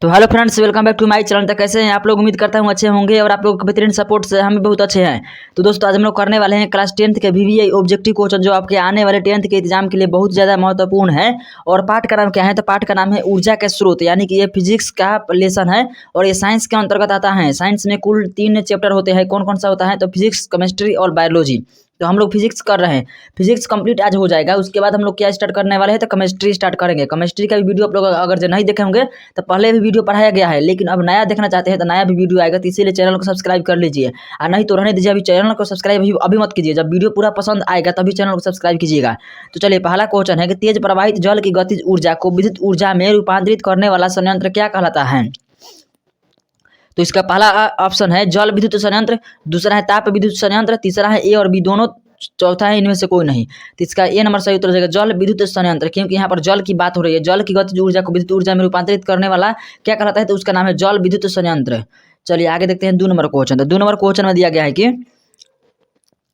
तो hello friends, welcome back to my channel. तक कैसे हैं आप लोग? उम्मीद करता हूं अच्छे होंगे और आप लोगों के बेहतरीन सपोर्ट से हम भी बहुत अच्छे हैं। तो दोस्तों, आज हम लोग करने वाले हैं क्लास 10th के VVI ऑब्जेक्टिव क्वेश्चन, जो आपके आने वाले 10th के एग्जाम के लिए बहुत ज़्यादा महत्वपूर्ण है। और पाठ का नाम क्या है? तो पाठ का नाम है ऊर्जा के स्रोत, यानी कि ये फिजिक्स का लेसन है और ये साइंस के अंतर्गत आता है। साइंस में कुल 3 चैप्टर होते हैं। कौन कौन सा होता है? तो फिजिक्स, केमिस्ट्री और बायोलॉजी। तो हम लोग फिजिक्स कर रहे हैं। फिजिक्स कंप्लीट आज हो जाएगा, उसके बाद हम लोग क्या स्टार्ट करने वाले हैं? तो केमिस्ट्री स्टार्ट करेंगे। केमिस्ट्री का भी वीडियो आप लोग अगर जो नहीं देखे होंगे तो पहले भी वीडियो पढ़ाया गया है, लेकिन अब नया देखना चाहते हैं तो नया भी वीडियो आएगा, तो इसीलिए चैनल को सब्सक्राइब कर लीजिए। और नहीं तो रहने दीजिए, अभी चैनल को सब्सक्राइब अभी मत कीजिए। जब वीडियो पूरा पसंद आएगा तभी चैनल को सब्सक्राइब कीजिएगा। तो चलिए, पहला क्वेश्चन है कि तेज प्रवाहित जल की गतिज ऊर्जा को विद्युत ऊर्जा में रूपांतरित करने वाला संयंत्र क्या कहलाता है? तो इसका पहला ऑप्शन है जल विद्युत संयंत्र, दूसरा है ताप विद्युत संयंत्र, तीसरा है ए और बी दोनों, चौथा है इनमें से कोई नहीं। तो इसका ए नंबर सही उत्तर हो जाएगा जल विद्युत संयंत्र, क्योंकि यहाँ पर जल की बात हो रही है। जल की गतिज ऊर्जा को विद्युत ऊर्जा में रूपांतरित करने वाला क्या कहलाता है? तो उसका नाम है जल विद्युत संयंत्र। चलिए आगे देखते हैं 2 नंबर क्वेश्चन। तो 2 नंबर क्वेश्चन में दिया गया है कि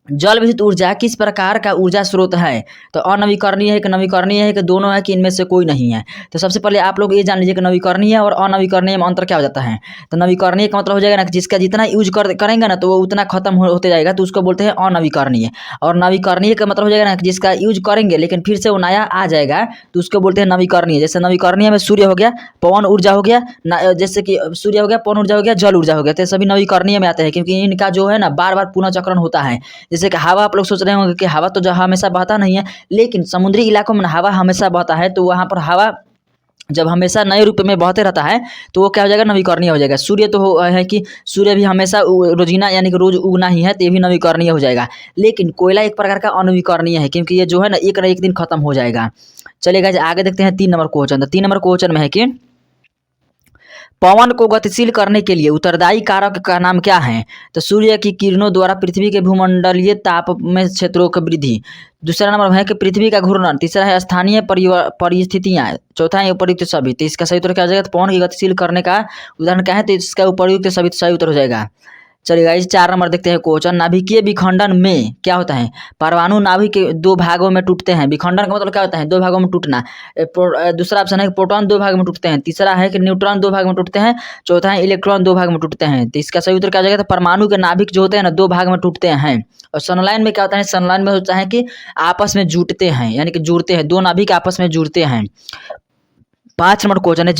जल विद्युत ऊर्जा किस प्रकार का ऊर्जा स्रोत है? तो अनवीकरणीय है कि नवीकरणीय है कि दोनों है कि इनमें से कोई नहीं है? तो सबसे पहले आप लोग ये जान लीजिए कि नवीकरणीय और अनवीकरणीय में अंतर क्या हो जाता है। तो नवीकरणीय का मतलब हो जाएगा ना कि जिसका जितना यूज करेंगे ना तो वो उतना खत्म होते जाएगा, तो उसको बोलते हैं अनवीकरणीय। और नवीकरणीय का मतलब हो जाएगा ना कि जिसका यूज करेंगे लेकिन फिर से वो नया आ जाएगा, तो उसको बोलते हैं नवीकरणीय। जैसे नवीकरणीय में सूर्य हो गया, पवन ऊर्जा हो गया, जैसे कि सूर्य हो गया, पवन ऊर्जा हो गया, जल ऊर्जा हो गया, तो सभी नवीकरणीय में आते हैं, क्योंकि इनका जो है ना बार बार पुनः चक्रण होता है। जैसे कि हवा, आप लोग सोच रहे होंगे कि हवा तो जो हमेशा बहता नहीं है, लेकिन समुद्री इलाकों में हवा हमेशा बहता है, तो वहाँ पर हवा जब हमेशा नए रूप में बहते रहता है तो वो क्या हो जाएगा? नवीकरणीय हो जाएगा। सूर्य तो है कि सूर्य भी हमेशा रोजीना यानी कि रोज उगना ही है, तो ये भी नवीकरणीय हो जाएगा। लेकिन कोयला एक प्रकार का अनवीकरणीय है, क्योंकि ये जो है ना एक दिन खत्म हो जाएगा। चलिएगा आगे देखते हैं 3 नंबर क्वेश्चन। तो 3 नंबर क्वेश्चन में है कि पवन को गतिशील करने के लिए उत्तरदायी कारक का नाम क्या है? तो सूर्य की किरणों द्वारा पृथ्वी के भूमंडलीय ताप में क्षेत्रों की वृद्धि, दूसरा नंबर है कि पृथ्वी का घूर्णन, तीसरा है स्थानीय परिस्थितियाँ, चौथा है उपयुक्त सभी। तो इसका सही उत्तर क्या हो जाएगा? तो पवन की गतिशील करने का उदाहरण क्या है? तो इसका उपयुक्त सभी सही उत्तर हो जाएगा। चलिएगा इस 4 नंबर देखते हैं क्वेश्चन। नाभिकीय विखंडन में क्या होता है? परमाणु नाभिक के 2 भागों में टूटते हैं। विखंडन का मतलब क्या होता है? 2 भागों में टूटना। दूसरा ऑप्शन है कि प्रोटॉन 2 भाग में टूटते हैं, तीसरा है कि न्यूट्रॉन 2 भाग में टूटते हैं, चौथा है इलेक्ट्रॉन 2 भाग में टूटते हैं। तो इसका सही उत्तर क्या हो जाएगा? तो परमाणु के नाभिक जो होते हैं ना 2 भाग में टूटते हैं। और सनलाइन में क्या होता है? सनलाइन में होता है कि आपस में जुड़ते हैं, यानी कि जुड़ते हैं, 2 नाभिक आपस में जुड़ते हैं। 5 नंबर क्वेश्चन है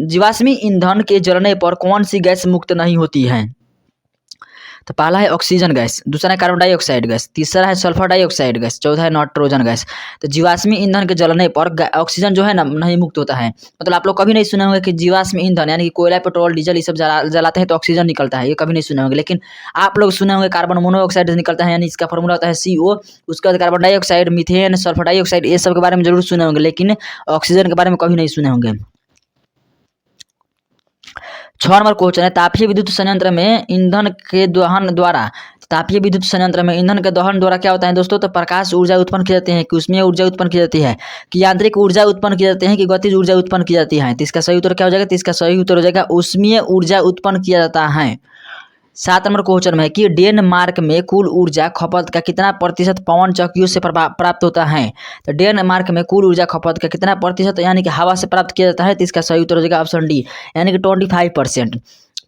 जीवाश्मी ईंधन के जलने पर कौन सी गैस मुक्त नहीं होती है? तो पहला है ऑक्सीजन गैस, दूसरा है कार्बन डाइऑक्साइड गैस, तीसरा है सल्फर डाइऑक्साइड गैस, चौथा है नाइट्रोजन गैस। तो जीवाश्मी ईंधन के जलने पर ऑक्सीजन जो है ना नहीं मुक्त होता है। मतलब आप लोग कभी नहीं सुने होंगे कि जीवाश्मी ईंधन यानी कि कोयला, पेट्रोल, डीजल ये सब जलाते हैं तो ऑक्सीजन निकलता है, ये कभी नहीं सुने होंगे। लेकिन आप लोग सुने होंगे कार्बन मोनोऑक्साइड निकलता है, यानी इसका फॉर्मूला होता है CO। उसके बाद carbon dioxide, methane, sulphur dioxide, ये सब के बारे में जरूर सुने होंगे, लेकिन ऑक्सीजन के बारे में कभी नहीं सुने होंगे। 6 नंबर क्वेश्चन है तापीय विद्युत संयंत्र में ईंधन के दहन द्वारा, तापीय विद्युत संयंत्र में ईंधन के दहन द्वारा क्या होता है दोस्तों? तो प्रकाश ऊर्जा उत्पन्न की जाती है, कि ऊष्मीय ऊर्जा उत्पन्न की जाती है, कि यांत्रिक ऊर्जा उत्पन्न की जाती है, कि गतिज ऊर्जा उत्पन्न की जाती है। तो इसका सही उत्तर क्या हो जाएगा? तो इसका सही उत्तर हो जाएगा ऊष्मीय ऊर्जा उत्पन्न किया जाता है। 7 नंबर क्वेश्चन में है कि डेनमार्क में कुल ऊर्जा खपत का कितना प्रतिशत पवन चक्कियों से प्राप्त होता है? तो डेनमार्क में कुल ऊर्जा खपत का कितना प्रतिशत यानी कि हवा से प्राप्त किया जाता है? तो इसका सही उत्तर हो जाएगा ऑप्शन डी, यानी कि 25%।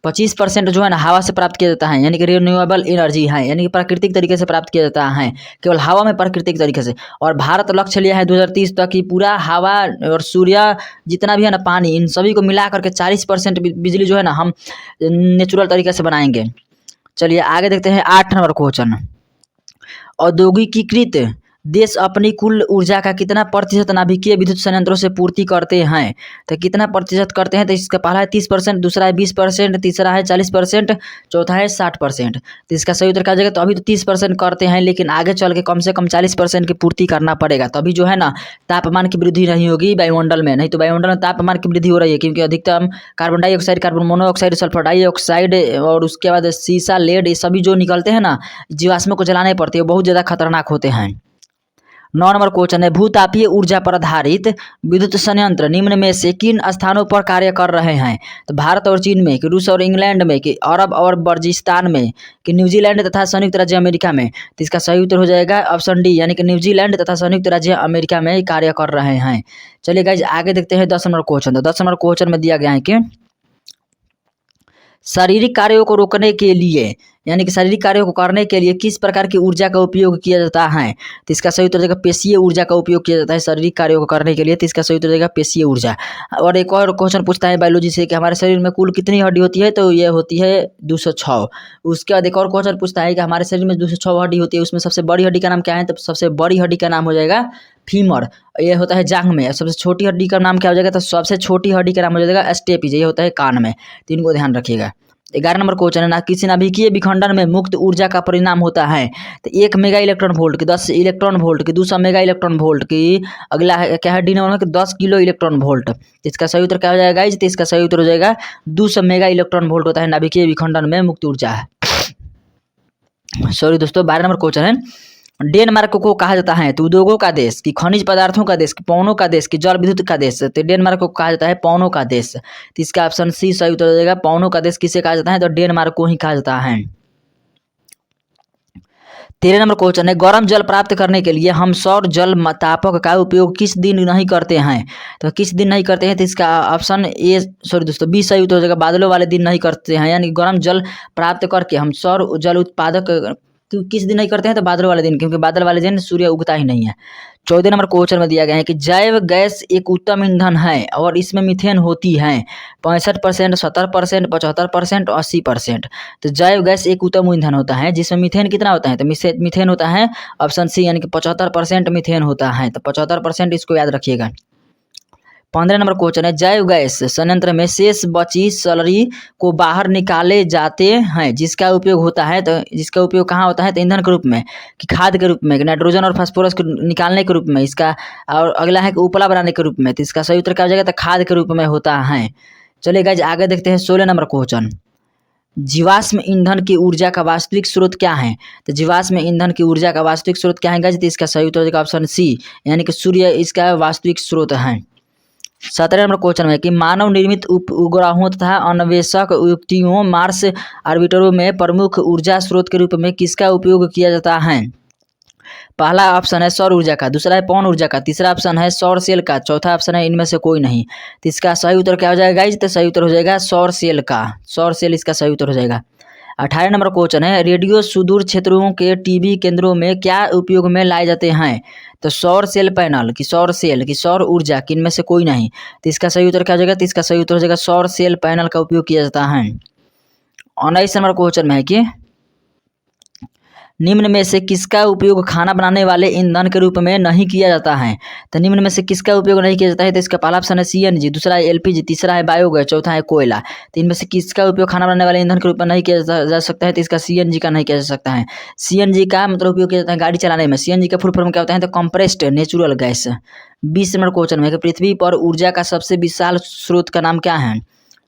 25% जो है ना हवा से प्राप्त किया जाता है, यानी कि रिन्यूएबल एनर्जी है, यानी कि प्राकृतिक तरीके से प्राप्त किया जाता है, केवल हवा में प्राकृतिक तरीके से। और भारत लक्ष्य लिया है 2030 तक कि पूरा हवा और सूर्य जितना भी है ना पानी, इन सभी को मिला करके 40% बिजली जो है ना हम नेचुरल तरीके से बनाएंगे। चलिए आगे देखते हैं 8 नंबर क्वेश्चन। औद्योगिकीकृत देश अपनी कुल ऊर्जा का कितना प्रतिशत नाभिकीय विद्युत संयंत्रों से पूर्ति करते हैं? तो कितना प्रतिशत करते हैं? तो इसका पहला है 30%, दूसरा है 20%, तीसरा है 40%, चौथा है 60%। तो इसका सही उत्तर क्या हो जाएगा? तो अभी तो 30% करते हैं, लेकिन आगे चल के कम से कम 40% की पूर्ति करना पड़ेगा, तभी जो है ना तापमान की वृद्धि नहीं होगी वायुमंडल में। नहीं तो वायुमंडल में तापमान की वृद्धि हो रही है, क्योंकि अधिकतम carbon dioxide, carbon monoxide, sulphur dioxide और उसके बाद सीसा, लेड, ये सभी जो निकलते हैं ना जीवाश्मों को जलाने पड़ते हैं, बहुत ज़्यादा खतरनाक होते हैं। 9 नंबर क्वेश्चन है, भूतापीय ऊर्जा पर आधारित विद्युत संयंत्र निम्न में से किन स्थानों पर कार्य कर रहे हैं? तो भारत और चीन में, कि रूस और इंग्लैंड में, कि अरब और बर्जिस्तान में, कि न्यूजीलैंड तथा संयुक्त राज्य अमेरिका में? तो इसका सही उत्तर हो जाएगा ऑप्शन डी, यानी कि न्यूजीलैंड तथा संयुक्त राज्य अमेरिका में कार्य कर रहे हैं। चलिए गाइज आगे देखते हैं 10 नंबर क्वेश्चन। तो 10 नंबर क्वेश्चन में दिया गया है कि शारीरिक कार्यों को रोकने के लिए, यानी कि शारीरिक कार्यों को करने के लिए किस प्रकार की ऊर्जा का उपयोग किया जाता है? तो इसका सही उत्तर हो जाएगा पेशीय ऊर्जा का उपयोग किया जाता है शारीरिक कार्यों को करने के लिए। तो इसका सही उत्तर हो जाएगा पेशीय ऊर्जा। और एक और क्वेश्चन पूछता है बायोलॉजी से कि हमारे शरीर में कुल कितनी हड्डी होती है? तो ये होती है 206। उसके बाद एक और क्वेश्चन पूछता है कि हमारे शरीर में 206 हड्डी होती है, उसमें सबसे बड़ी हड्डी का नाम क्या है? तो सबसे बड़ी हड्डी का नाम हो जाएगा फीमर, ये होता है जांघ में। सबसे छोटी हड्डी का नाम क्या हो जाएगा? तो सबसे छोटी हड्डी का नाम हो जाएगा स्टेपिज, ये होता है कान में। तो इनको ध्यान रखिएगा। 11 नंबर क्वेश्चन है, ना किसी नाभिकीय विखंडन में मुक्त ऊर्जा का परिणाम होता है? तो 1 मेगा इलेक्ट्रॉन वोल्ट की 10 इलेक्ट्रॉन वोल्ट की 200 मेगा इलेक्ट्रॉन वोल्ट की, अगला है क्या है डी नंबर में 10 किलो इलेक्ट्रॉन वोल्ट। इसका सही उत्तर क्या हो जाएगा? तो इसका सही उत्तर हो जाएगा 200 मेगा इलेक्ट्रॉन वोल्ट होता है नाभिकीय विखंडन में मुक्त ऊर्जा है। सॉरी दोस्तों, 12 नंबर क्वेश्चन है, डेनमार्क को कहा जाता है तो उद्योगों का देश, कि खनिज पदार्थों का देश, कि पवनों का देश, कि जल विद्युत का देश? तो डेनमार्क को कहा जाता है पवनों का देश। तो इसका ऑप्शन सी सही उत्तर हो जाएगा। पवनों का देश किसे कहा जाता है? तो डेनमार्क को ही कहा जाता है। 13 नंबर क्वेश्चन है, गर्म जल प्राप्त करने के लिए हम सौर जल तापक का उपयोग किस दिन नहीं करते हैं? तो किस दिन नहीं करते हैं? तो इसका ऑप्शन ए सॉरी दोस्तों बी सही उत्तर हो जाएगा, बादलों वाले दिन नहीं करते हैं। यानी गर्म जल प्राप्त करके हम सौर जल उत्पादक तो किस दिन नहीं करते हैं? तो बादल वाले दिन, क्योंकि बादल वाले दिन सूर्य उगता ही नहीं है। 14 नंबर क्वेश्चन में दिया गया है कि जैव गैस एक उत्तम ईंधन है और इसमें मीथेन होती है 65%, 70%, 75%, 80%। तो जैव गैस एक उत्तम ईंधन होता है जिसमें मीथेन कितना होता है? तो मीथेन होता है ऑप्शन सी, यानी कि 75% मीथेन होता है। तो 75% इसको याद रखिएगा। 15 नंबर क्वेश्चन है, जैव गैस संयंत्र में शेष बची स्लरी को बाहर निकाले जाते हैं जिसका उपयोग होता है? तो जिसका उपयोग कहाँ होता है? तो ईंधन के रूप में, कि खाद के रूप में, कि नाइट्रोजन और फास्फोरस को निकालने के रूप में, इसका और अगला है कि उपला बनाने के रूप में। तो इसका सही उत्तर क्या हो जाएगा? तो खाद के रूप में होता है। चलिए गाइस आगे देखते हैं 16 नंबर क्वेश्चन, जीवाश्म ईंधन की ऊर्जा का वास्तविक स्रोत क्या है? तो जीवाश्म ईंधन की ऊर्जा का वास्तविक स्रोत क्या है गाइस? तो इसका सही उत्तर हो जाएगा ऑप्शन सी, यानी कि सूर्य इसका वास्तविक स्रोत है। 17 नंबर क्वेश्चन है कि मानव निर्मित उपग्रहों तथा अन्वेषक युक्तियों मार्स ऑर्बिटरों में प्रमुख ऊर्जा स्रोत के रूप में किसका उपयोग किया जाता है? पहला ऑप्शन है सौर ऊर्जा का, दूसरा है पवन ऊर्जा का, तीसरा ऑप्शन है सौर सेल का, चौथा ऑप्शन है इनमें से कोई नहीं। तो इसका सही उत्तर क्या हो जाएगा? तो सही उत्तर हो जाएगा सौर सेल का, सौर सेल इसका सही उत्तर हो जाएगा। 18 नंबर क्वेश्चन है, रेडियो सुदूर क्षेत्रों के टीवी केंद्रों में क्या उपयोग में लाए जाते हैं? तो सौर सेल पैनल, की सौर सेल, की सौर ऊर्जा, कि इनमें से कोई नहीं। तो इसका सही उत्तर क्या हो जाएगा? तो इसका सही उत्तर हो जाएगा सौर सेल पैनल का उपयोग किया जाता है। 19 नंबर क्वेश्चन में है कि निम्न में से किसका उपयोग खाना बनाने वाले ईंधन के रूप में नहीं किया जाता है? तो निम्न में से किसका उपयोग नहीं किया जाता है? तो इसका पहला ऑप्शन है सीएनजी, दूसरा है एलपीजी, तीसरा है बायोगैस, चौथा है कोयला। तो इनमें से किसका उपयोग खाना बनाने वाले ईंधन के रूप में नहीं किया जा सकता है? तो इसका सीएनजी का नहीं किया जा सकता है। सीएनजी का मतलब उपयोग किया जाता है गाड़ी चलाने में। सीएनजी का फुल फॉर्म क्या होता है? तो compressed natural gas. 20 number question में पृथ्वी पर ऊर्जा का सबसे विशाल स्रोत का नाम क्या है?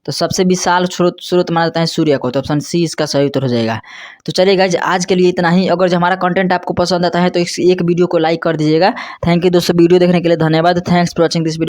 तो सबसे विशाल स्रोत माना जाता है सूर्य को। तो ऑप्शन सी इसका सही उत्तर हो जाएगा। तो चलिए गाइज आज के लिए इतना ही। अगर जो हमारा कंटेंट आपको पसंद आता है तो इस एक वीडियो को लाइक कर दीजिएगा। थैंक यू दोस्तों, वीडियो देखने के लिए धन्यवाद। Thanks for watching this video.